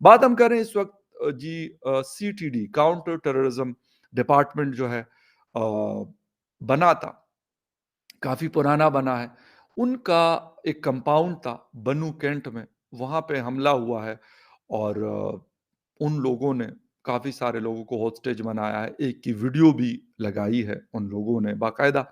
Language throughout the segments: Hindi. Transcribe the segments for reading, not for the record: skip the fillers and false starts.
बात हम कर रहे हैं इस वक्त जी CTD काउंटर टेररिज्म डिपार्टमेंट जो है बना था, काफी पुराना बना है। उनका एक कंपाउंड था बनू कैंट में, वहां पे हमला हुआ है और उन लोगों ने काफी सारे लोगों को होस्टेज बनाया है। एक की वीडियो भी लगाई है उन लोगों ने बाकायदा,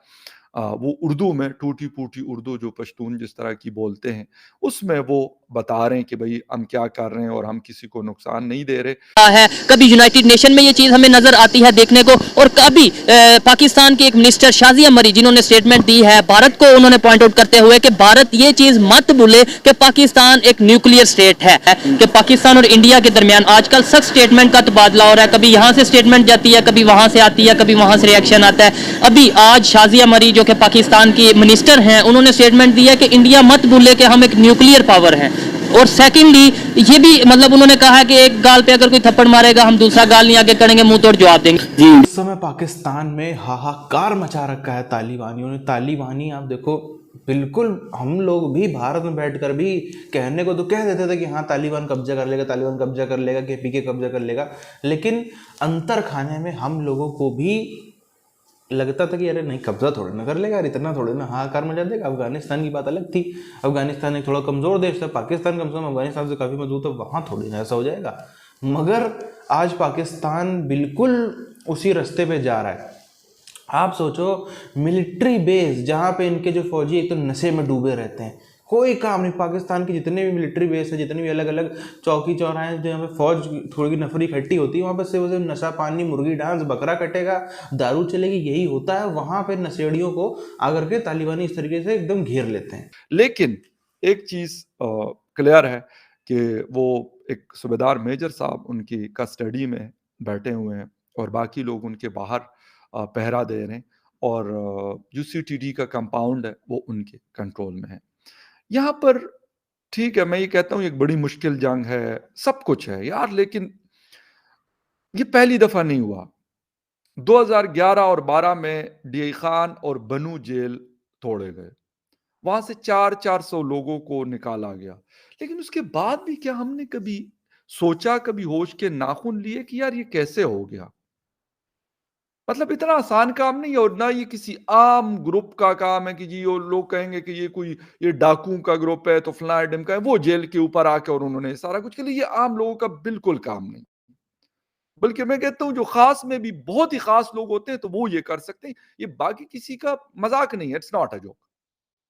वो उर्दू में टूटी फूटी उर्दू जो पश्तून जिस तरह की बोलते हैं, उसमें वो बता रहे हैं कि भाई हम क्या कर रहे हैं और हम किसी को नुकसान नहीं दे रहे है। कभी यूनाइटेड नेशन में ये चीज हमें नजर आती है देखने को, और कभी पाकिस्तान के एक मिनिस्टर शाजिया मरी जिन्होंने स्टेटमेंट दी है भारत को, उन्होंने पॉइंट आउट करते हुए कि भारत ये चीज मत भूले कि पाकिस्तान एक न्यूक्लियर स्टेट है, कि पाकिस्तान और इंडिया के दरमियान आजकल सख्त स्टेटमेंट का तबादला हो रहा है। कभी यहाँ से स्टेटमेंट जाती है, कभी वहां से आती है, कभी वहां से रिएक्शन आता है। अभी आज शाजिया मरी जो कि पाकिस्तान की मिनिस्टर हैं, उन्होंने स्टेटमेंट दिया कि इंडिया मत भूले कि हम एक न्यूक्लियर पावर हैं। और सेकेंडली ये भी मतलब उन्होंने कहा है कि एक गाल पे अगर कोई थप्पड़ मारेगा हम दूसरा गाल नहीं आगे करेंगे, मुंह तोड़ जवाब देंगे। जी इस समय पाकिस्तान में हाहाकार मचा रखा है तालिबानियों ने। तालिबानी आप देखो, बिल्कुल हम लोग भी भारत में बैठकर भी कहने को तो कह देते थे कि हाँ तालिबान कब्जा कर लेगा, तालिबान कब्जा कर लेगा, KPK कब्जा कर लेगा, लेकिन अंतर खाने में हम लोगों को भी लगता था कि अरे नहीं कब्जा थोड़े ना कर लेगा, इतना थोड़े ना हाहाकार मचा देगा। अफगानिस्तान की बात अलग थी, अफगानिस्तान एक थोड़ा कमज़ोर देश था, पाकिस्तान कम से कम अफगानिस्तान से काफ़ी मजबूत है, वहाँ थोड़ी ना ऐसा हो जाएगा। मगर आज पाकिस्तान बिल्कुल उसी रास्ते पे जा रहा है। आप सोचो मिलिट्री बेस जहाँ पे इनके जो फौजी एक तो नशे में डूबे रहते हैं, कोई काम नहीं। पाकिस्तान के जितने भी मिलिट्री बेस है, जितने भी अलग अलग चौकी चौराहे हैं जहाँ पे फौज थोड़ी नफरी इकट्ठी होती है, वहाँ पर सिर्फ नशा पानी, मुर्गी डांस, बकरा कटेगा, दारू चलेगी, यही होता है। वहाँ पे नशेड़ियों को आकर के तालिबानी इस तरीके से एकदम घेर लेते हैं। लेकिन एक चीज क्लियर है कि वो एक सूबेदार मेजर साहब उनकी कस्टडी में बैठे हुए हैं और बाकी लोग उनके बाहर पहरा दे रहे हैं, और जो CTD का कंपाउंड है वो उनके कंट्रोल में है। यहाँ पर ठीक है, मैं ये कहता हूँ एक बड़ी मुश्किल जंग है, सब कुछ है यार, लेकिन ये पहली दफा नहीं हुआ। 2011 और 12 में DI खान और बनू जेल तोड़े गए, वहां से 400 लोगों को निकाला गया। लेकिन उसके बाद भी क्या हमने कभी सोचा, कभी होश के नाखून लिए कि यार ये कैसे हो गया? मतलब इतना आसान काम नहीं है, और ना ये किसी आम ग्रुप का काम है कि जी वो लोग कहेंगे कि ये डाकुओं का ग्रुप है तो फलाना एडम का है, वो जेल के ऊपर आके और उन्होंने सारा कुछ किया। ये आम लोगों का बिल्कुल काम नहीं, बल्कि मैं कहता हूं जो खास में भी बहुत ही खास लोग होते हैं तो वो ये कर सकते हैं। ये बाकी किसी का मजाक नहीं है, इट्स नॉट अ जोक।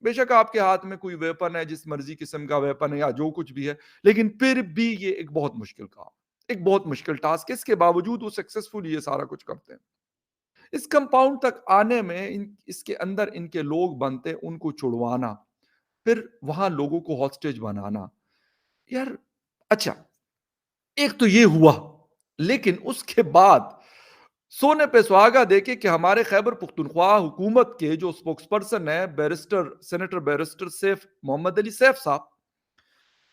बेशक आपके हाथ में कोई वेपन है, जिस मर्जी किस्म का वेपन है या जो कुछ भी है, लेकिन फिर भी ये एक बहुत मुश्किल काम, एक बहुत मुश्किल टास्क है। इसके बावजूद वो सक्सेसफुल ये सारा कुछ करते हैं। इस कंपाउंड तक आने में इसके अंदर इनके लोग बनते, उनको छुड़वाना, फिर वहां लोगों को हॉस्टेज बनाना। यार अच्छा, एक तो ये हुआ, लेकिन उसके बाद सोने पे सुहागा देके कि हमारे खैबर पुख्तनख्वा हुकूमत के जो स्पोक्सपर्सन है barrister, senator barrister Saif Mohammad Ali Saif साहब,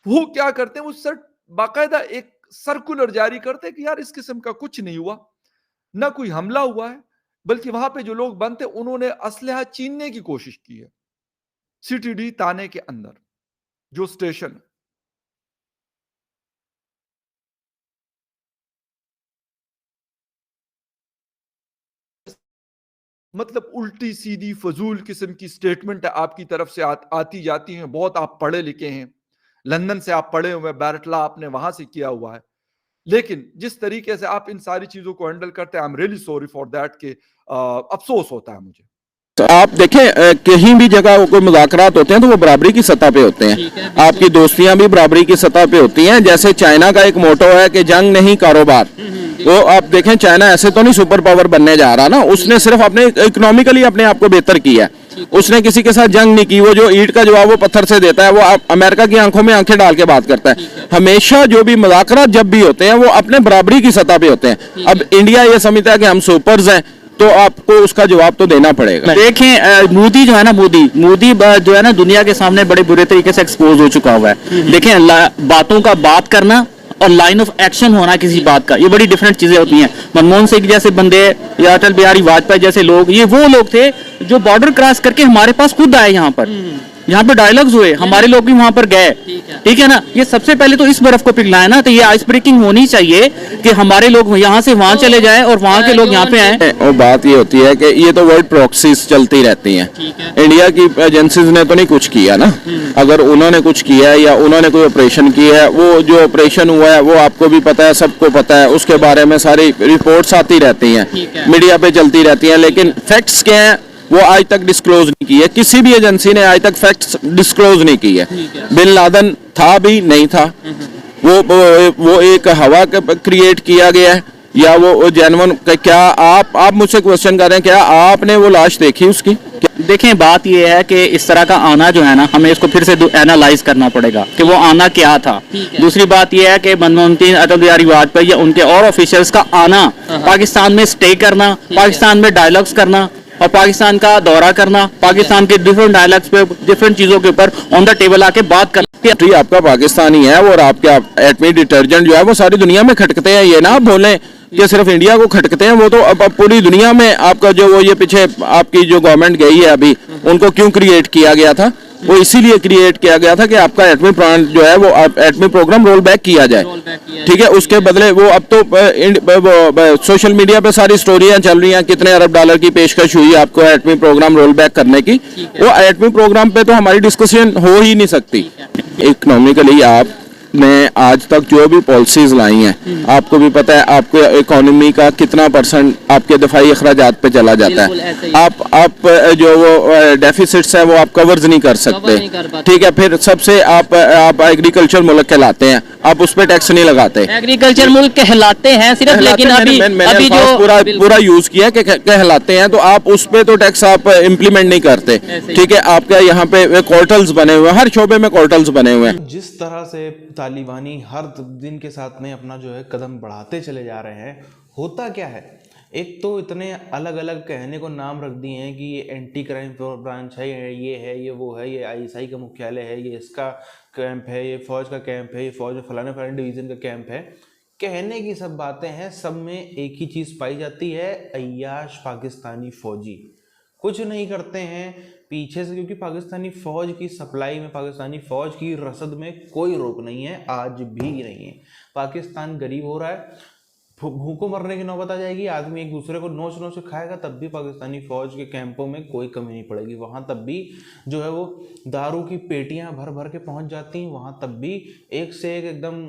वो क्या करते हैं, वो सर बाकायदा एक सर्कुलर जारी करते हैं कि यार इस किस्म का कुछ नहीं हुआ, ना कोई हमला हुआ है, बल्कि वहां पे जो लोग बनते उन्होंने असलहा छीनने की कोशिश की है CTD थाने के अंदर जो स्टेशन है। मतलब उल्टी सीधी फजूल किस्म की स्टेटमेंट आपकी तरफ से आती जाती हैं। बहुत आप पढ़े लिखे हैं, लंदन से आप पढ़े हुए, बैरटला आपने वहां से किया हुआ है, लेकिन जिस तरीके से आप इन सारी चीजों को हैंडल करते हैं, I am really sorry for that, के अफसोस होता है मुझे। तो आप देखें कहीं भी जगह कोई मुज़ाकरात होते हैं तो वो बराबरी की सतह पे होते हैं, आपकी दोस्तियां भी बराबरी की सतह पे होती हैं। जैसे चाइना का एक मोटो है कि जंग नहीं कारोबार, तो आप देखें चाइना ऐसे तो नहीं सुपर पावर बनने जा रहा ना, उसने सिर्फ अपने इकोनॉमिकली अपने आप को बेहतर किया है, उसने किसी के साथ जंग नहीं की। वो जो ईंट का जवाब वो पत्थर से देता है, वो अमेरिका की आंखों में आंखें डाल के बात करता है। हमेशा जो भी मुज़ाकरात जब भी होते हैं वो अपने बराबरी की सतह पे होते हैं। अब इंडिया ये समझता है कि हम सुपर्स हैं, तो आपको उसका जवाब तो देना पड़ेगा। देखें मोदी जो है ना, मोदी जो है ना दुनिया के सामने बड़े बुरे तरीके से एक्सपोज हो चुका हुआ है। देखें बातों का बात करना और लाइन ऑफ एक्शन होना किसी बात का, ये बड़ी डिफरेंट चीजें होती हैं। मनमोहन सिंह जैसे बंदे या अटल बिहारी वाजपेयी जैसे लोग, ये वो लोग थे जो बॉर्डर क्रॉस करके हमारे पास खुद आए यहाँ पर। यहाँ पे डायलॉग्स हुए, हमारे लोग भी वहां पर गए, ठीक है ना। ये सबसे पहले तो इस बर्फ को पिघलाए ना, तो ये आइस ब्रेकिंग होनी चाहिए कि हमारे लोग यहाँ से वहां चले जाएं और वहां के लोग यहाँ पे आए। और बात ये होती है कि ये तो वर्ल्ड प्रॉक्सीज चलती रहती हैं, इंडिया की एजेंसीज ने तो नहीं कुछ किया ना। अगर उन्होंने कुछ किया है या उन्होंने कोई ऑपरेशन किया है, वो जो ऑपरेशन हुआ है वो आपको भी पता है, सबको पता है, उसके बारे में सारी रिपोर्ट्स आती रहती हैं, मीडिया पे चलती रहती हैं, लेकिन फैक्ट्स क्या हैं वो आज तक डिस्क्लोज नहीं किए, किसी भी एजेंसी ने आज तक फैक्ट्स डिस्क्लोज नहीं किए। बिन लादेन था भी नहीं था, वो एक हवा क्रिएट किया गया है या वो जेन्युइन? क्या आप मुझसे क्वेश्चन कर रहे हैं, क्या आपने वो लाश देखी उसकी? देखें, बात यह है कि इस तरह का आना जो है ना, हमें इसको फिर से एनालाइज करना पड़ेगा कि वो आना क्या था। दूसरी बात यह है कि मनमोहन सिंह, अटल बिहारी वाजपेयी या उनके और ऑफिशियल्स का आना, पाकिस्तान में स्टे करना, पाकिस्तान में डायलॉग्स करना और पाकिस्तान का दौरा करना, पाकिस्तान के डिफरेंट डायलॉग्स पे, डिफरेंट चीजों के ऊपर ऑन द टेबल आके बात करना। आपका पाकिस्तानी है और आपका एटमी डिटर्जेंट जो है वो सारी दुनिया में खटकते हैं, ये ना आप बोलें कि सिर्फ इंडिया को खटकते हैं, वो तो अब पूरी दुनिया में आपका जो वो ये पीछे आपकी जो गवर्नमेंट गई है अभी, उनको क्यों क्रिएट किया गया था? वो इसीलिए क्रिएट किया गया था कि आपका एटमी प्लांट जो है वो एटमी प्रोग्राम रोल बैक किया जाए, ठीक है। उसके बदले वो अब तो सोशल मीडिया पे सारी स्टोरियां चल रही हैं, कितने अरब डॉलर की पेशकश हुई आपको एटमी प्रोग्राम रोल बैक करने की। वो एटमी प्रोग्राम पे तो हमारी डिस्कशन हो ही नहीं सकती। इकोनॉमिकली आपने आज तक जो भी पॉलिसीज लाई हैं, आपको भी पता है आपके इकोनॉमी का कितना % आपके दफाई अखराजात पे चला जाता है। आप जो वो डेफिसिट्स है वो आप कवर्स नहीं कर सकते, ठीक है। फिर सबसे आप एग्रीकल्चर मुल्क कहलाते हैं, आप उस पर टैक्स नहीं लगाते। एग्रीकल्चर मुल्क कहलाते हैं सिर्फ, लेकिन अभी जो पूरा यूज किया कि कहलाते हैं, तो आप उस पे तो टैक्स आप इम्प्लीमेंट नहीं करते, ठीक है। आपका यहाँ पे क्वार्टल्स बने हुए हैं, हर शोबे में क्वार्टल्स बने हुए हैं। जिस तरह से तालिबानी हर दिन के साथ में अपना जो है कदम बढ़ाते चले जा रहे हैं, होता क्या है, एक तो इतने अलग अलग कहने को नाम रख दिए हैं कि ये एंटी क्राइम ब्रांच है, ये है, ये वो है, ये आईएसआई का मुख्यालय है, ये इसका कैंप है, ये फौज का कैंप है, ये फौज में फलाने डिवीज़न का कैंप है। कहने की सब बातें हैं, सब में एक ही चीज़ पाई जाती है, अय्याश पाकिस्तानी फौजी कुछ नहीं करते हैं पीछे से, क्योंकि पाकिस्तानी फ़ौज की सप्लाई में, पाकिस्तानी फ़ौज की रसद में कोई रोक नहीं है, आज भी नहीं है। पाकिस्तान गरीब हो रहा है, भूखों मरने की नौबत आ जाएगी, आदमी एक दूसरे को नोच नोच के खाएगा, तब भी पाकिस्तानी फ़ौज के कैंपों में कोई कमी नहीं पड़ेगी। वहाँ तब भी जो है वो दारू की पेटियाँ भर भर के पहुँच जाती हैं, वहाँ तब भी एक से एक एकदम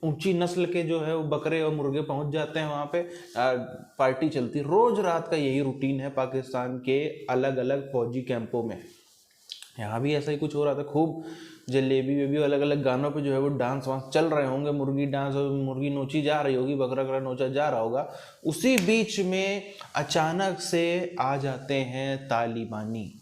ऊंची नस्ल के जो है वो बकरे और मुर्गे पहुंच जाते हैं, वहाँ पे पार्टी चलती। रोज रात का यही रूटीन है पाकिस्तान के अलग अलग फौजी कैंपों में। यहाँ भी ऐसा ही कुछ हो रहा था, खूब जलेबी वेबी अलग अलग गानों पे जो है वो डांस वांस चल रहे होंगे, मुर्गी डांस और मुर्गी नोची जा रही होगी, बकरा नोचा जा रहा होगा। उसी बीच में अचानक से आ जाते हैं तालिबानी,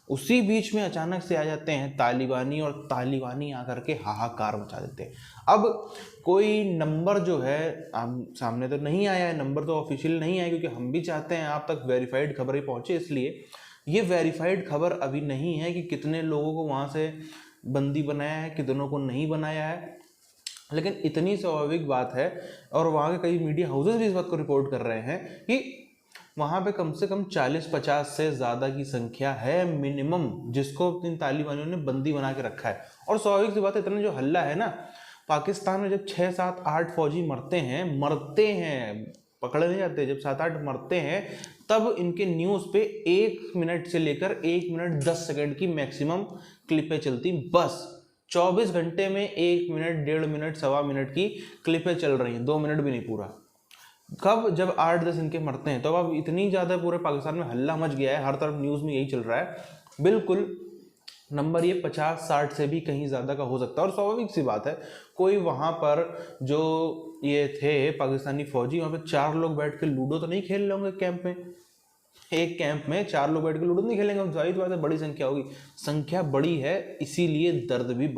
उसी बीच में अचानक से आ जाते हैं तालिबानी, और तालिबानी आकर के हाहाकार मचा देते हैं। अब कोई नंबर जो है सामने तो नहीं आया है, नंबर तो ऑफिशियल नहीं आया, क्योंकि हम भी चाहते हैं आप तक वेरीफाइड खबरें पहुंचे, इसलिए ये वेरीफाइड खबर अभी नहीं है कि कितने लोगों को वहाँ से बंदी बनाया है, कितनों को नहीं बनाया है। लेकिन इतनी स्वाभाविक बात है, और वहाँ के कई मीडिया हाउसेस भी इस बात को रिपोर्ट कर रहे हैं कि वहाँ पे कम से कम 40-50 से ज़्यादा की संख्या है मिनिमम, जिसको इन तालिबानियों ने बंदी बना के रखा है। और स्वाभाविक सी बात है, इतना जो हल्ला है ना पाकिस्तान में, जब 6-7-8 फौजी मरते हैं, पकड़े नहीं जाते, जब 7-8 मरते हैं, तब इनके न्यूज़ पे 1 मिनट से लेकर 1 मिनट 10 सेकंड की मैक्सिमम क्लिपें चलती, बस 24 घंटे में 1 मिनट, 1.5 मिनट, 1.25 मिनट की क्लिपें चल रही हैं, 2 मिनट भी नहीं पूरा। कब जब 8-10 इनके मरते हैं, तो अब इतनी ज़्यादा पूरे पाकिस्तान में हल्ला मच गया है, हर तरफ न्यूज़ में यही चल रहा है। बिल्कुल नंबर ये 50-60 से भी कहीं ज़्यादा का हो सकता है। और स्वाभाविक सी बात है, कोई वहाँ पर जो ये थे पाकिस्तानी फौजी, वहाँ पे 4 लोग बैठ के लूडो तो नहीं खेल रहे होंगे कैंप में। एक कैंप में 4 लोग बैठ के लूडो नहीं खेलेंगे, जाहिर बात है बड़ी संख्या होगी, संख्या बड़ी है, इसीलिए दर्द भी